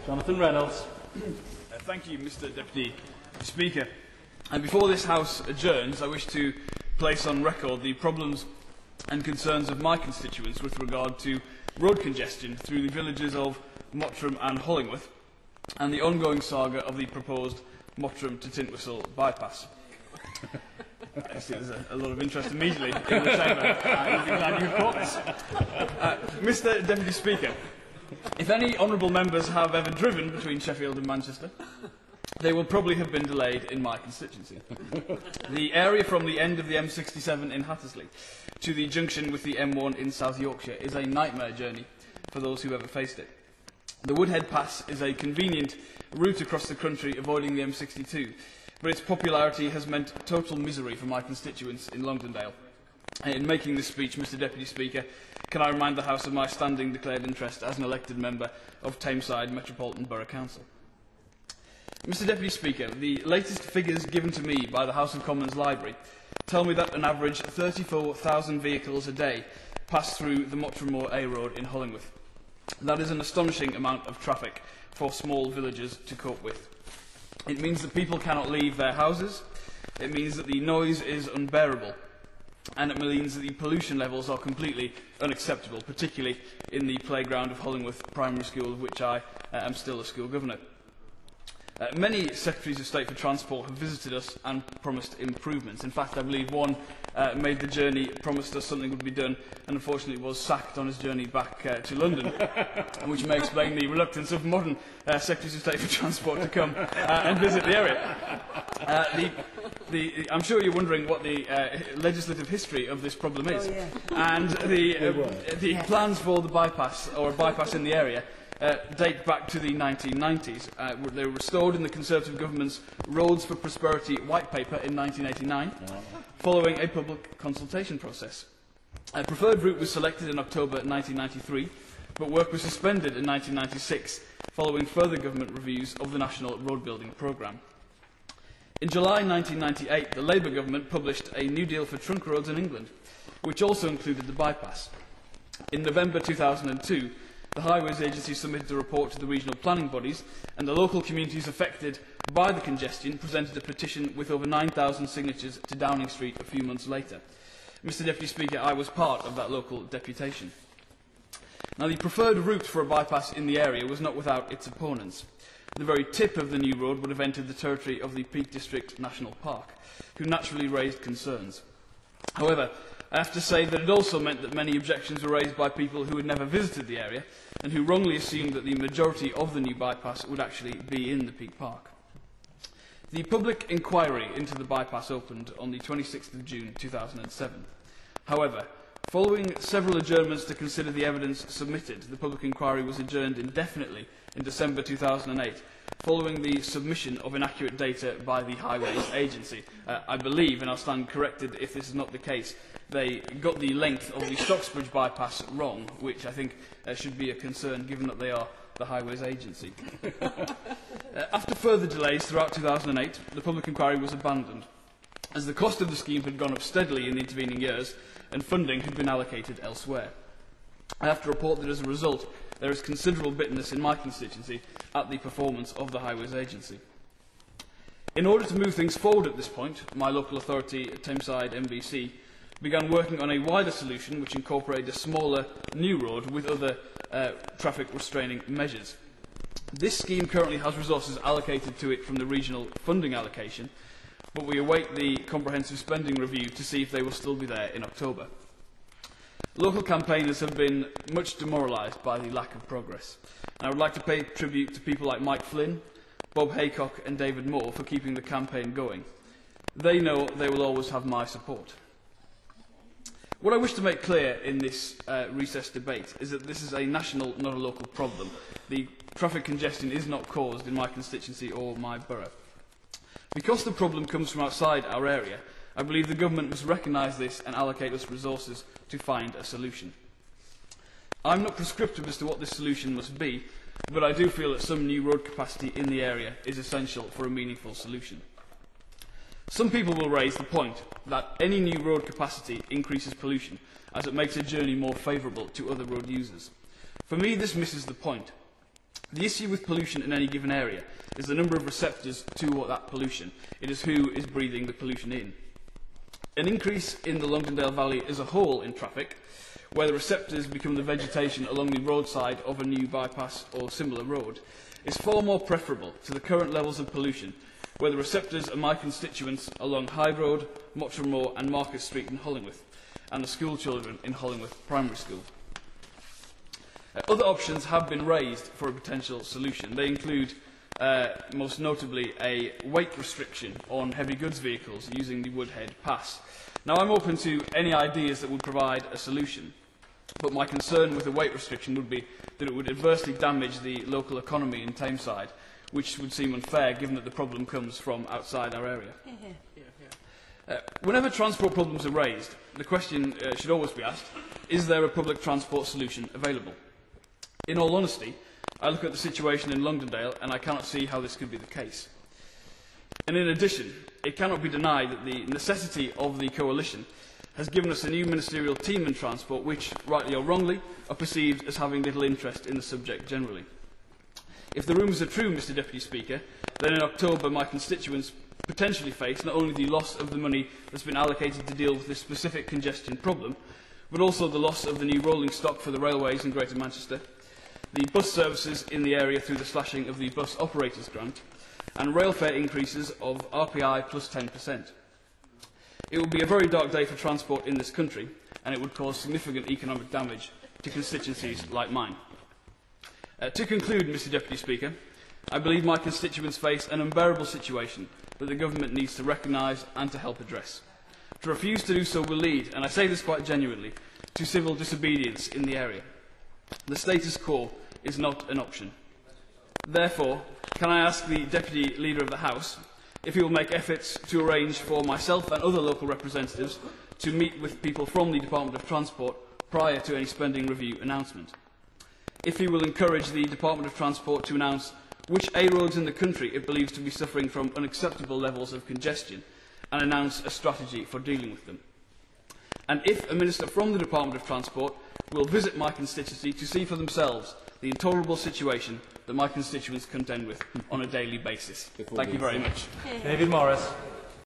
Jonathan Reynolds. Thank you, Mr. Deputy Speaker. And before this House adjourns, I wish to place on record the problems and concerns of my constituents with regard to road congestion through the villages of Mottram and Hollingworth, and the ongoing saga of the proposed Mottram to Tintwistle bypass. I see there's a lot of interest immediately in the chamber. You'll be glad you've caught this. Mr. Deputy Speaker, if any honourable members have ever driven between Sheffield and Manchester, they will probably have been delayed in my constituency. The area from the end of the M67 in Hattersley to the junction with the M1 in South Yorkshire is a nightmare journey for those who ever faced it. The Woodhead Pass is a convenient route across the country avoiding the M62, but its popularity has meant total misery for my constituents in Longdendale. In making this speech, Mr. Deputy Speaker, can I remind the House of my standing declared interest as an elected member of Tameside Metropolitan Borough Council. Mr. Deputy Speaker, the latest figures given to me by the House of Commons Library tell me that an average 34,000 vehicles a day pass through the Mottram Moor A Road in Hollingworth. That is an astonishing amount of traffic for small villages to cope with. It means that people cannot leave their houses, it means that the noise is unbearable, and it means that the pollution levels are completely unacceptable, particularly in the playground of Hollingworth Primary School, of which I am still a school governor. Many Secretaries of State for Transport have visited us and promised improvements. In fact, I believe one made the journey, promised us something would be done, and unfortunately was sacked on his journey back to London, which may explain the reluctance of modern Secretaries of State for Transport to come and visit the area. I'm sure you're wondering what the legislative history of this problem is. And the plans for the bypass, or a bypass in the area, date back to the 1990s. They were restored in the Conservative government's Roads for Prosperity White Paper in 1989, following a public consultation process. A preferred route was selected in October 1993, but work was suspended in 1996, following further government reviews of the National Road Building Programme. In July 1998, the Labour government published a New Deal for trunk roads in England, which also included the bypass. In November 2002, the Highways Agency submitted a report to the regional planning bodies, and the local communities affected by the congestion presented a petition with over 9,000 signatures to Downing Street a few months later. Mr. Deputy Speaker, I was part of that local deputation. Now, the preferred route for a bypass in the area was not without its opponents. The very tip of the new road would have entered the territory of the Peak District National Park, who naturally raised concerns. However, I have to say that it also meant that many objections were raised by people who had never visited the area and who wrongly assumed that the majority of the new bypass would actually be in the Peak Park. The public inquiry into the bypass opened on the 26th of June 2007. However, following several adjournments to consider the evidence submitted, the public inquiry was adjourned indefinitely in December 2008, following the submission of inaccurate data by the Highways Agency. I believe, and I'll stand corrected if this is not the case, they got the length of the Stalybridge Bypass wrong, which I think should be a concern given that they are the Highways Agency. After further delays throughout 2008, the public inquiry was abandoned, as the cost of the scheme had gone up steadily in the intervening years and funding had been allocated elsewhere. I have to report that as a result, there is considerable bitterness in my constituency at the performance of the Highways Agency. In order to move things forward at this point, my local authority, Tameside MBC, began working on a wider solution which incorporated a smaller new road with other traffic restraining measures. This scheme currently has resources allocated to it from the regional funding allocation, but we await the comprehensive spending review to see if they will still be there in October. Local campaigners have been much demoralised by the lack of progress, and I would like to pay tribute to people like Mike Flynn, Bob Haycock and David Moore for keeping the campaign going. They know they will always have my support. What I wish to make clear in this recess debate is that this is a national, not a local problem. The traffic congestion is not caused in my constituency or my borough. Because the problem comes from outside our area, I believe the government must recognise this and allocate us resources to find a solution. I'm not prescriptive as to what this solution must be, but I do feel that some new road capacity in the area is essential for a meaningful solution. Some people will raise the point that any new road capacity increases pollution, as it makes a journey more favourable to other road users. For me, this misses the point. The issue with pollution in any given area is the number of receptors to that pollution. It is who is breathing the pollution in. An increase in the Longdendale Valley as a whole in traffic, where the receptors become the vegetation along the roadside of a new bypass or similar road, is far more preferable to the current levels of pollution, where the receptors are my constituents along Hyde Road, Mottram Moor and Market Street in Hollingworth, and the school children in Hollingworth Primary School. Other options have been raised for a potential solution. They include, most notably, a weight restriction on heavy goods vehicles using the Woodhead Pass. Now, I'm open to any ideas that would provide a solution, but my concern with the weight restriction would be that it would adversely damage the local economy in Tameside, which would seem unfair given that the problem comes from outside our area. Whenever transport problems are raised, the question should always be asked, is there a public transport solution available? In all honesty, I look at the situation in Longdendale and I cannot see how this could be the case. And in addition, it cannot be denied that the necessity of the coalition has given us a new ministerial team in transport which, rightly or wrongly, are perceived as having little interest in the subject generally. If the rumours are true, Mr Deputy Speaker, then in October my constituents potentially face not only the loss of the money that's been allocated to deal with this specific congestion problem, but also the loss of the new rolling stock for the railways in Greater Manchester, the bus services in the area through the slashing of the bus operators grant, and rail fare increases of RPI plus 10%. It would be a very dark day for transport in this country, and it would cause significant economic damage to constituencies like mine. To conclude, Mr Deputy Speaker, I believe my constituents face an unbearable situation that the government needs to recognise and to help address. To refuse to do so will lead, and I say this quite genuinely, to civil disobedience in the area. The status quo is not an option. Therefore, can I ask the Deputy Leader of the House if he will make efforts to arrange for myself and other local representatives to meet with people from the Department of Transport prior to any spending review announcement? If he will encourage the Department of Transport to announce which A roads in the country it believes to be suffering from unacceptable levels of congestion and announce a strategy for dealing with them. And if a Minister from the Department of Transport will visit my constituency to see for themselves the intolerable situation that my constituents contend with on a daily basis. Thank you very much. David Morris.